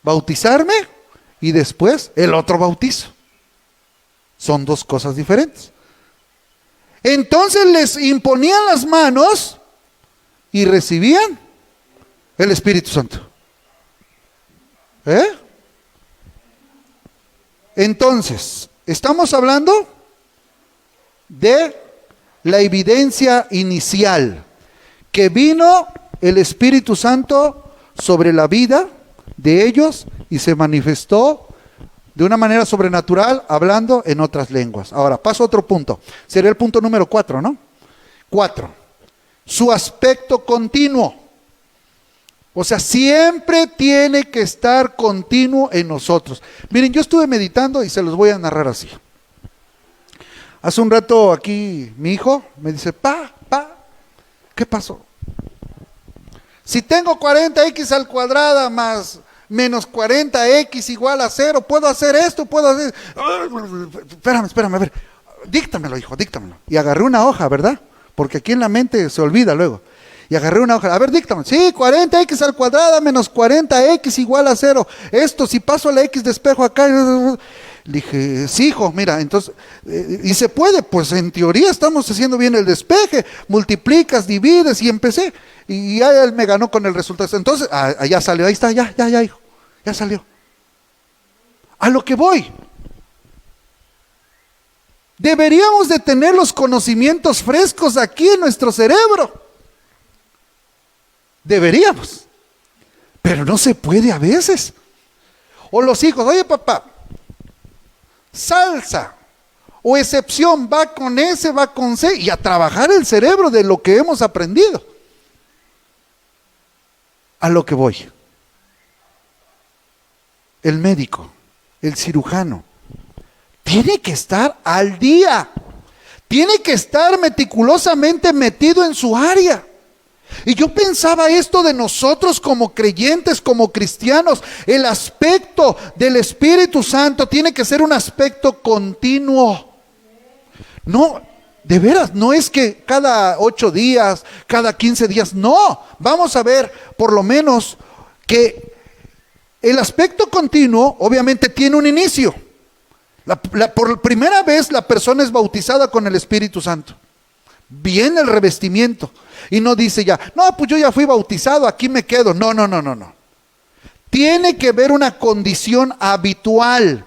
bautizarme y después el otro bautizo. Son dos cosas diferentes. Entonces les imponían las manos y recibían el Espíritu Santo. Entonces, estamos hablando de la evidencia inicial, que vino el Espíritu Santo sobre la vida de ellos y se manifestó de una manera sobrenatural, hablando en otras lenguas. Ahora, paso a otro punto. Sería el punto número 4, ¿no? 4. Su aspecto continuo. O sea, siempre tiene que estar continuo en nosotros. Miren, yo estuve meditando y se los voy a narrar así. Hace un rato aquí mi hijo me dice, pa, ¿qué pasó? Si tengo 40x al cuadrado más menos 40x igual a 0, ¿puedo hacer esto? ¿Puedo hacer? Espérame, a ver. Díctamelo, hijo, díctamelo. Y agarré una hoja, ¿verdad? Porque aquí en la mente se olvida luego. Y agarré una hoja, a ver, díctame. Sí, 40x al cuadrado menos 40x igual a 0. Esto, si paso la x de espejo acá. Le dije, sí, hijo, mira, entonces, y se puede, pues en teoría estamos haciendo bien el despeje. Multiplicas, divides y empecé. Y ya él me ganó con el resultado. Entonces, ya salió, ahí está, ya, hijo, ya salió. A lo que voy. Deberíamos de tener los conocimientos frescos aquí en nuestro cerebro. Deberíamos, pero no se puede a veces. O los hijos, oye papá, salsa o excepción va con S, va con C, y a trabajar el cerebro de lo que hemos aprendido. A lo que voy. El médico, el cirujano, tiene que estar al día, tiene que estar meticulosamente metido en su área. Y yo pensaba esto de nosotros como creyentes, como cristianos, el aspecto del Espíritu Santo tiene que ser un aspecto continuo. No, de veras, no es que cada 8 días, cada 15 días, no. Vamos a ver por lo menos que el aspecto continuo obviamente tiene un inicio. Por primera vez la persona es bautizada con el Espíritu Santo. Viene el revestimiento. Y no dice ya, no, pues yo ya fui bautizado, aquí me quedo. No. Tiene que haber una condición habitual.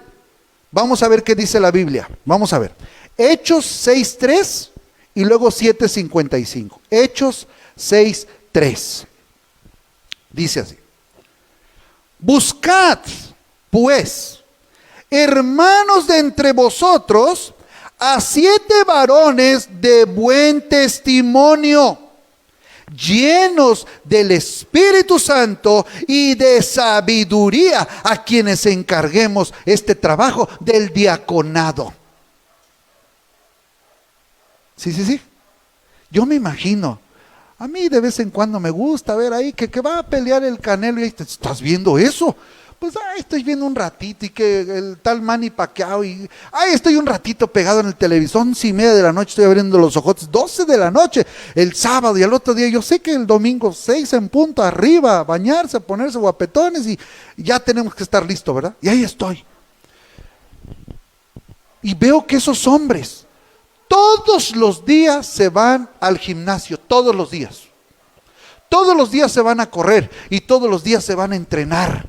Vamos a ver qué dice la Biblia. Vamos a ver. Hechos 6:3 y luego 7:55. Hechos 6:3. Dice así. Buscad, pues, hermanos de entre vosotros, a 7 varones de buen testimonio, llenos del Espíritu Santo y de sabiduría, a quienes encarguemos este trabajo del diaconado. Sí. Yo me imagino, a mí de vez en cuando me gusta ver ahí que va a pelear el Canelo y ahí, ¿estás viendo eso? Pues estoy viendo un ratito y que el tal Manny Pacquiao y estoy un ratito pegado en el televisor, 11:30 de la noche estoy abriendo los ojos, 12 de la noche, el sábado, y al otro día yo sé que el domingo 6 en punto arriba, bañarse, ponerse guapetones y ya tenemos que estar listos, ¿verdad? Y ahí estoy. Y veo que esos hombres todos los días se van al gimnasio, todos los días. Todos los días se van a correr y todos los días se van a entrenar.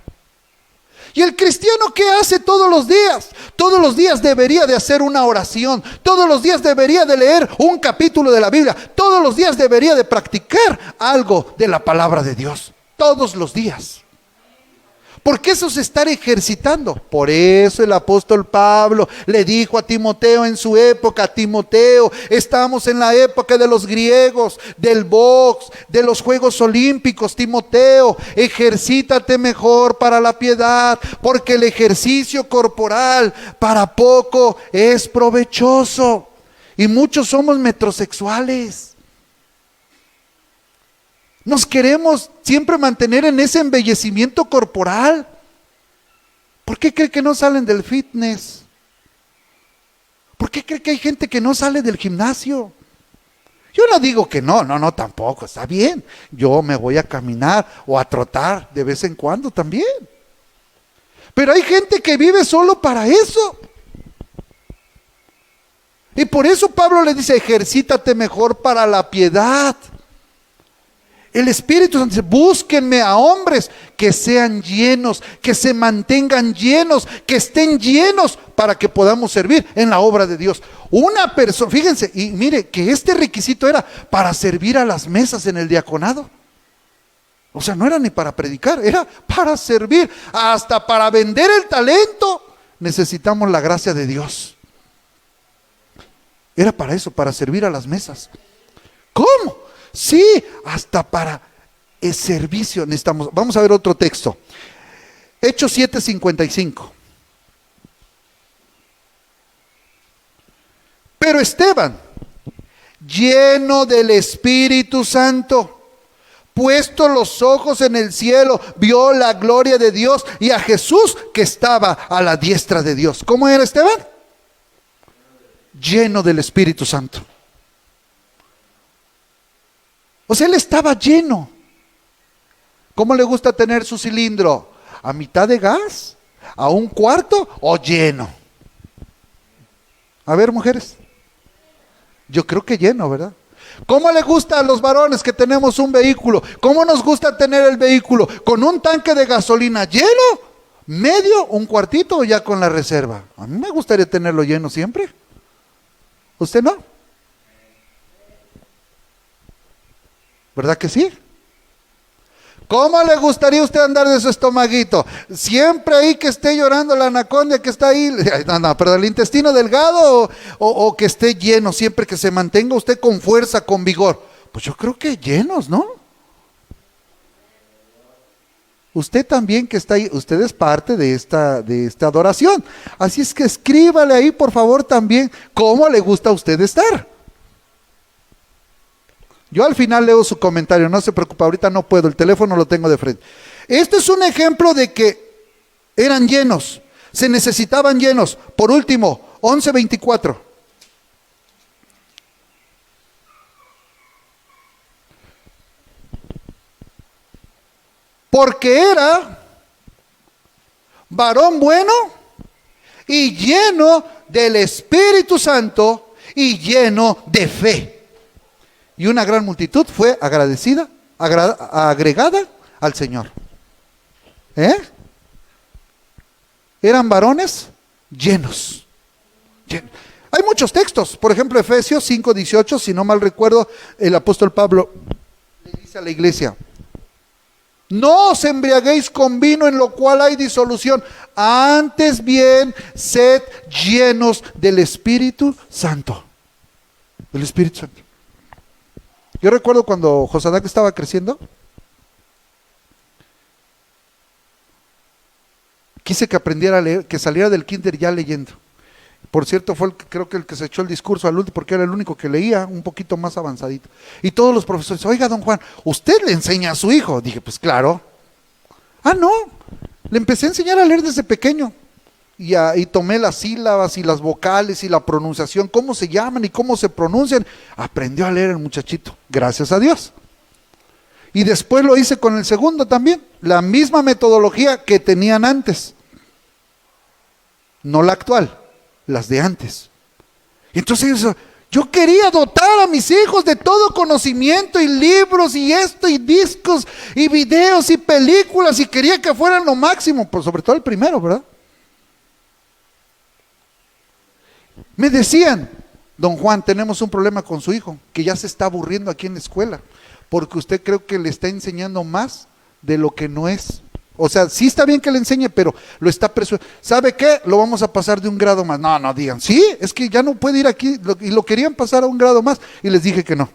¿Y el cristiano qué hace todos los días? Todos los días debería de hacer una oración. Todos los días debería de leer un capítulo de la Biblia. Todos los días debería de practicar algo de la palabra de Dios. Todos los días. Porque eso es estar ejercitando. Por eso el apóstol Pablo le dijo a Timoteo en su época: Timoteo, estamos en la época de los griegos, del box, de los Juegos Olímpicos. Timoteo, ejercítate mejor para la piedad, porque el ejercicio corporal para poco es provechoso. Y muchos somos metrosexuales. Nos queremos siempre mantener en ese embellecimiento corporal. ¿Por qué cree que no salen del fitness? ¿Por qué cree que hay gente que no sale del gimnasio? Yo no digo que no, tampoco, está bien. Yo me voy a caminar o a trotar de vez en cuando también. Pero hay gente que vive solo para eso. Y por eso Pablo le dice, ejercítate mejor para la piedad. El Espíritu Santo dice, búsquenme a hombres que sean llenos, que se mantengan llenos, que estén llenos para que podamos servir en la obra de Dios. Una persona, fíjense, y mire que este requisito era para servir a las mesas en el diaconado. O sea, no era ni para predicar, era para servir, hasta para vender el talento. Necesitamos la gracia de Dios. Era para eso, para servir a las mesas. ¿Cómo? Sí, hasta para el servicio necesitamos. Vamos a ver otro texto. Hechos 7:55. Pero Esteban, lleno del Espíritu Santo, puesto los ojos en el cielo, vio la gloria de Dios y a Jesús que estaba a la diestra de Dios. ¿Cómo era Esteban? Lleno del Espíritu Santo. O sea, él estaba lleno. ¿Cómo le gusta tener su cilindro? ¿A mitad de gas? ¿A un cuarto o lleno? A ver, mujeres. Yo creo que lleno, ¿verdad? ¿Cómo le gusta a los varones que tenemos un vehículo? ¿Cómo nos gusta tener el vehículo? ¿Con un tanque de gasolina lleno? ¿Medio? ¿Un cuartito o ya con la reserva? A mí me gustaría tenerlo lleno siempre. ¿Usted no? ¿Verdad que sí? ¿Cómo le gustaría a usted andar de su estomaguito? Siempre ahí que esté llorando la anaconda que está ahí, pero el intestino delgado o que esté lleno, siempre que se mantenga usted con fuerza, con vigor. Pues yo creo que llenos, ¿no? Usted también que está ahí, usted es parte de esta adoración. Así es que escríbale ahí por favor también cómo le gusta a usted estar. Yo al final leo su comentario, no se preocupe, ahorita no puedo, el teléfono lo tengo de frente. Este es un ejemplo de que eran llenos, se necesitaban llenos. Por último, 11:24. Porque era varón bueno y lleno del Espíritu Santo y lleno de fe. Y una gran multitud fue agradecida, agregada al Señor. Eran varones llenos. Hay muchos textos, por ejemplo Efesios 5:18, si no mal recuerdo, el apóstol Pablo le dice a la iglesia: no os embriaguéis con vino en lo cual hay disolución, antes bien sed llenos del Espíritu Santo. Del Espíritu Santo. Yo recuerdo cuando Josadac estaba creciendo, quise que aprendiera a leer, que saliera del kinder ya leyendo. Por cierto, fue creo que el que se echó el discurso al último, porque era el único que leía un poquito más avanzadito. Y todos los profesores, oiga, don Juan, ¿usted le enseña a su hijo? Dije, pues claro. Ah, no, le empecé a enseñar a leer desde pequeño. Y tomé las sílabas y las vocales y la pronunciación, cómo se llaman y cómo se pronuncian. Aprendió a leer el muchachito, gracias a Dios. Y después lo hice con el segundo también, la misma metodología que tenían antes. No la actual, las de antes. Entonces yo quería dotar a mis hijos de todo conocimiento y libros y esto y discos y videos y películas y quería que fueran lo máximo, pues sobre todo el primero, ¿verdad? Me decían, don Juan, tenemos un problema con su hijo, que ya se está aburriendo aquí en la escuela, porque usted creo que le está enseñando más de lo que no es. O sea, sí está bien que le enseñe, pero lo está presionando. ¿Sabe qué? Lo vamos a pasar de un grado más. No digan, sí, es que ya no puede ir aquí, y lo querían pasar a un grado más, y les dije que no.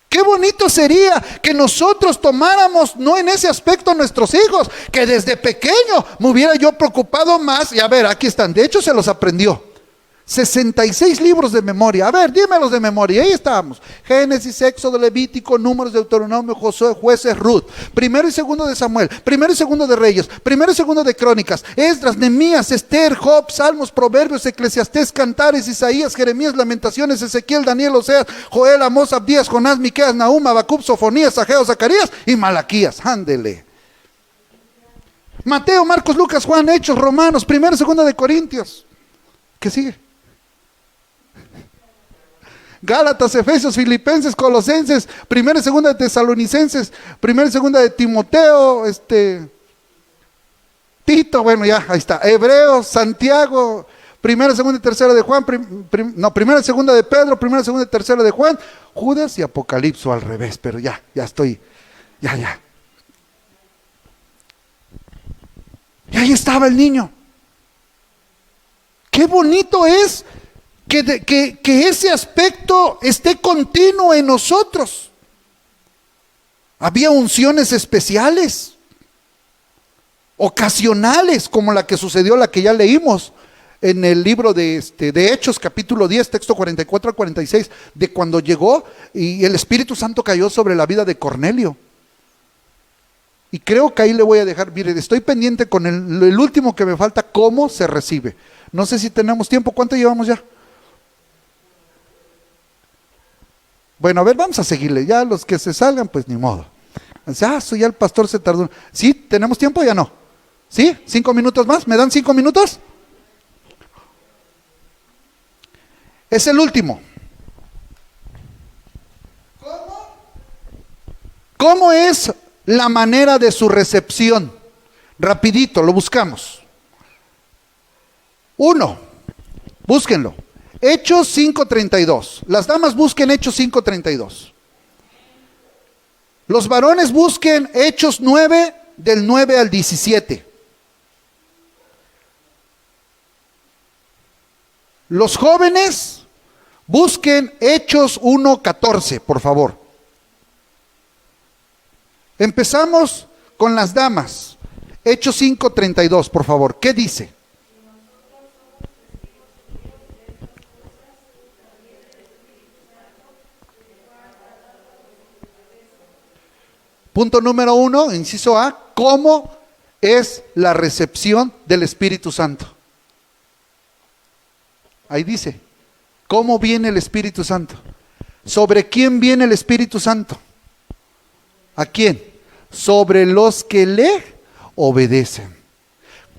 Qué bonito sería que nosotros tomáramos, no en ese aspecto, a nuestros hijos, que desde pequeño me hubiera yo preocupado más. Y a ver, aquí están, de hecho se los aprendió. 66 libros de memoria. A ver, dímelos de memoria. Ahí estábamos: Génesis, Éxodo, Levítico, Números, Deuteronomio, Josué, Jueces, Ruth, primero y segundo de Samuel, primero y segundo de Reyes, primero y segundo de Crónicas, Esdras, Nehemías, Esther, Job, Salmos, Proverbios, Eclesiastés, Cantares, Isaías, Jeremías, Lamentaciones, Ezequiel, Daniel, Oseas, Joel, Amós, Abdías, Jonás, Miqueas, Nahum, Habacuc, Sofonías, Ageo, Zacarías y Malaquías. Ándele. Mateo, Marcos, Lucas, Juan, Hechos, Romanos, primero y segundo de Corintios. ¿Qué sigue? Gálatas, Efesios, Filipenses, Colosenses, Primera y Segunda de Tesalonicenses, Primera y Segunda de Timoteo, Tito, bueno, ya, ahí está. Hebreos, Santiago, Primera, Segunda y Tercera de Juan, Primera y Segunda de Pedro, Primera, Segunda y Tercera de Juan, Judas y Apocalipso al revés, pero ya estoy, ya. Y ahí estaba el niño. Qué bonito es que ese aspecto esté continuo en nosotros. Había unciones especiales, ocasionales, como la que sucedió, la que ya leímos en el libro de Hechos, capítulo 10, texto 44 al 46, de cuando llegó y el Espíritu Santo cayó sobre la vida de Cornelio. Y creo que ahí le voy a dejar, mire, estoy pendiente con el último que me falta, cómo se recibe. No sé si tenemos tiempo, ¿cuánto llevamos ya? Bueno, a ver, vamos a seguirle, ya los que se salgan, pues ni modo. Ya el pastor se tardó. ¿Sí? ¿Tenemos tiempo? Ya no. ¿Sí? ¿5 minutos más? ¿Me dan 5 minutos? Es el último. ¿Cómo es la manera de su recepción? Rapidito, lo buscamos. 1, búsquenlo. Hechos 5:32. Las damas busquen Hechos 5:32. Los varones busquen Hechos 9, del 9 al 17. Los jóvenes busquen Hechos 1:14, por favor. Empezamos con las damas. Hechos 5:32, por favor. ¿Qué dice? Punto número 1, inciso A, ¿cómo es la recepción del Espíritu Santo? Ahí dice, ¿cómo viene el Espíritu Santo? ¿Sobre quién viene el Espíritu Santo? ¿A quién? Sobre los que le obedecen.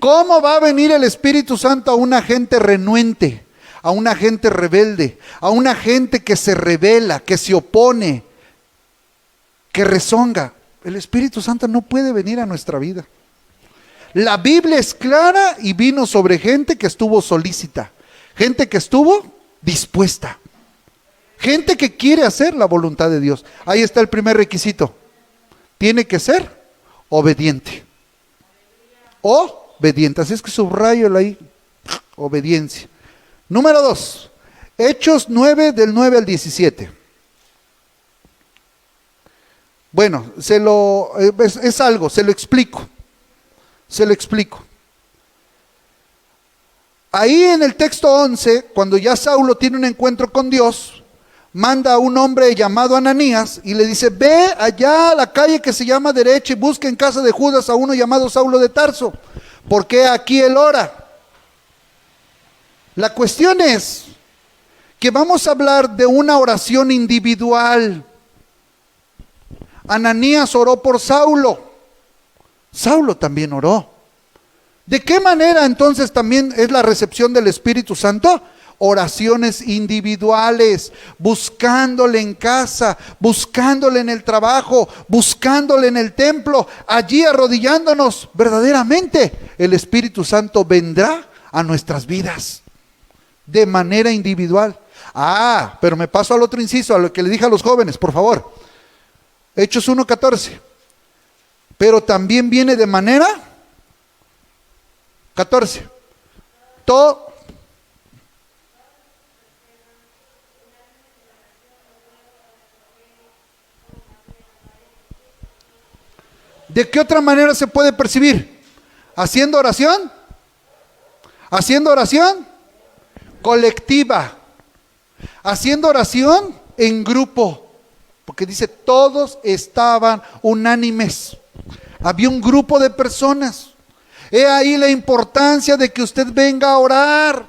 ¿Cómo va a venir el Espíritu Santo a una gente renuente, a una gente rebelde, a una gente que se rebela, que se opone, que rezonga? El Espíritu Santo no puede venir a nuestra vida. La Biblia es clara y vino sobre gente que estuvo solícita, gente que estuvo dispuesta, gente que quiere hacer la voluntad de Dios. Ahí está el primer requisito. Tiene que ser obediente. Obediente. Así es que subrayo ahí, obediencia. Número 2, Hechos 9, del 9 al 17. Bueno, es algo, se lo explico. Ahí en el texto 11, cuando ya Saulo tiene un encuentro con Dios, manda a un hombre llamado Ananías y le dice, ve allá a la calle que se llama Derecha y busca en casa de Judas a uno llamado Saulo de Tarso, porque aquí él ora. La cuestión es que vamos a hablar de una oración individual. Ananías oró por Saulo. Saulo también oró. ¿De qué manera entonces también es la recepción del Espíritu Santo? Oraciones individuales, buscándole en casa, buscándole en el trabajo, buscándole en el templo, allí arrodillándonos. Verdaderamente el Espíritu Santo vendrá a nuestras vidas de manera individual. Pero me paso al otro inciso, a lo que le dije a los jóvenes, por favor. Hechos 1:14. Pero también viene de manera 14. ¿De qué otra manera se puede percibir? ¿Haciendo oración? ¿Haciendo oración? Colectiva. Haciendo oración en grupo. Porque dice, todos estaban unánimes. Había un grupo de personas. He ahí la importancia de que usted venga a orar.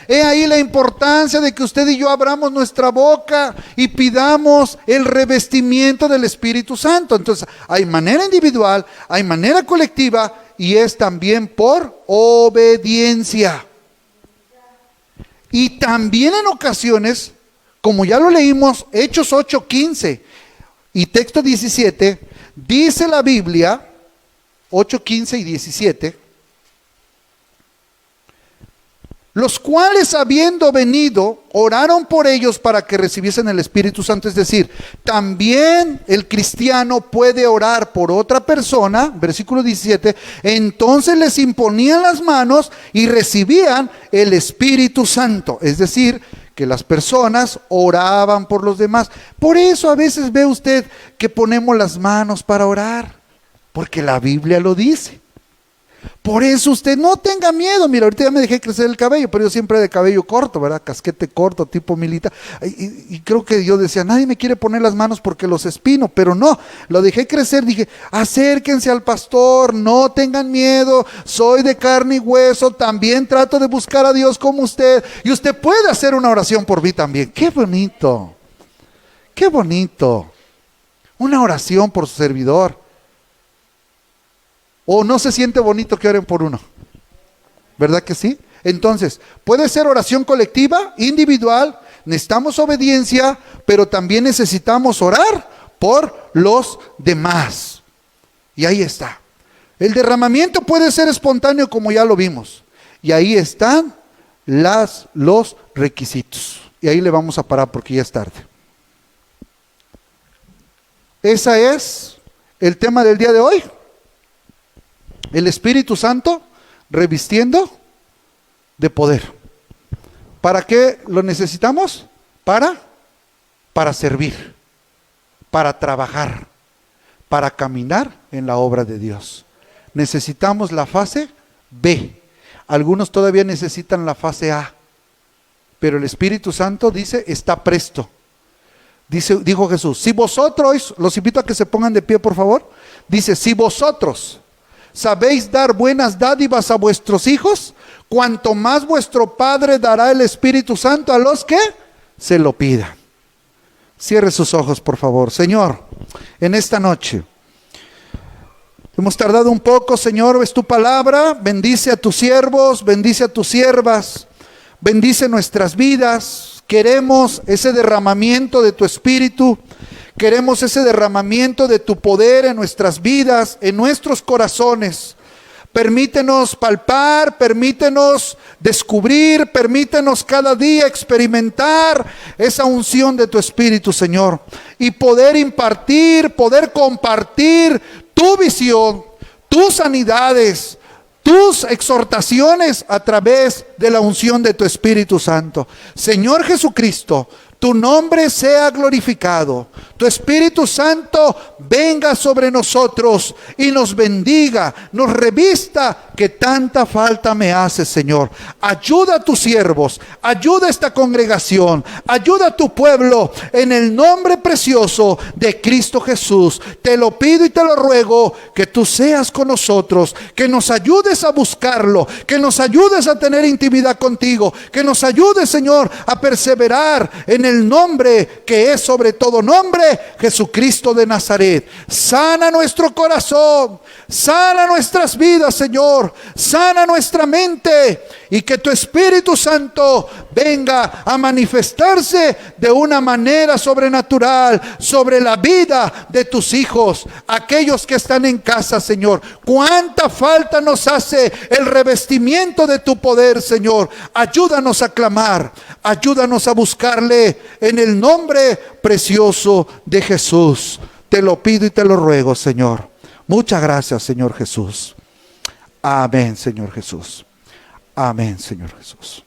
He ahí la importancia de que usted y yo abramos nuestra boca y pidamos el revestimiento del Espíritu Santo. Entonces, hay manera individual, hay manera colectiva y es también por obediencia. Y también en ocasiones, como ya lo leímos, Hechos 8:15 y texto 17, dice la Biblia, 8:15 y 17, los cuales habiendo venido, oraron por ellos para que recibiesen el Espíritu Santo. Es decir, también el cristiano puede orar por otra persona, versículo 17, entonces les imponían las manos y recibían el Espíritu Santo. Es decir, que las personas oraban por los demás. Por eso a veces ve usted que ponemos las manos para orar, porque la Biblia lo dice. Por eso usted no tenga miedo. Mira, ahorita ya me dejé crecer el cabello, pero yo siempre de cabello corto, ¿verdad? Casquete corto, tipo militar. Y creo que yo decía, nadie me quiere poner las manos porque los espino, pero no, lo dejé crecer. Dije, acérquense al pastor, no tengan miedo, soy de carne y hueso, también trato de buscar a Dios como usted. Y usted puede hacer una oración por mí también. ¡Qué bonito! ¡Qué bonito! Una oración por su servidor. ¿O no se siente bonito que oren por uno? ¿Verdad que sí? Entonces, puede ser oración colectiva, individual, necesitamos obediencia, pero también necesitamos orar por los demás. Y ahí está. El derramamiento puede ser espontáneo, como ya lo vimos. Y ahí están los requisitos. Y ahí le vamos a parar porque ya es tarde. Ese es el tema del día de hoy. El Espíritu Santo revistiendo de poder. ¿Para qué lo necesitamos? Para servir, para trabajar, para caminar en la obra de Dios. Necesitamos la fase B. Algunos todavía necesitan la fase A. Pero el Espíritu Santo dice, está presto. Dijo Jesús, si vosotros, los invito a que se pongan de pie por favor. Dice, si vosotros sabéis dar buenas dádivas a vuestros hijos, cuanto más vuestro Padre dará el Espíritu Santo a los que se lo pidan. Cierre sus ojos, por favor. Señor, en esta noche hemos tardado un poco, Señor, es tu palabra. Bendice a tus siervos, bendice a tus siervas, bendice nuestras vidas. Queremos ese derramamiento de tu Espíritu. Queremos ese derramamiento de tu poder en nuestras vidas, en nuestros corazones. Permítenos palpar, permítenos descubrir, permítenos cada día experimentar esa unción de tu Espíritu, Señor. Y poder impartir, poder compartir tu visión, tus sanidades, tus exhortaciones a través de la unción de tu Espíritu Santo. Señor Jesucristo, tu nombre sea glorificado. Tu Espíritu Santo venga sobre nosotros y nos bendiga, nos revista, que tanta falta me hace, Señor. Ayuda a tus siervos, ayuda a esta congregación, ayuda a tu pueblo en el nombre precioso de Cristo Jesús. Te lo pido y te lo ruego, que tú seas con nosotros, que nos ayudes a buscarlo, que nos ayudes a tener intimidad contigo, que nos ayudes, Señor, a perseverar en el nombre que es sobre todo nombre, Jesucristo de Nazaret. Sana nuestro corazón, sana nuestras vidas, Señor, sana nuestra mente, y que tu Espíritu Santo venga a manifestarse de una manera sobrenatural sobre la vida de tus hijos, aquellos que están en casa, Señor. Cuánta falta nos hace el revestimiento de tu poder, Señor. Ayúdanos a clamar, ayúdanos a buscarle en el nombre precioso de Jesús. Te lo pido y te lo ruego, Señor. Muchas gracias, Señor Jesús. Amén, Señor Jesús. Amén, Señor Jesús.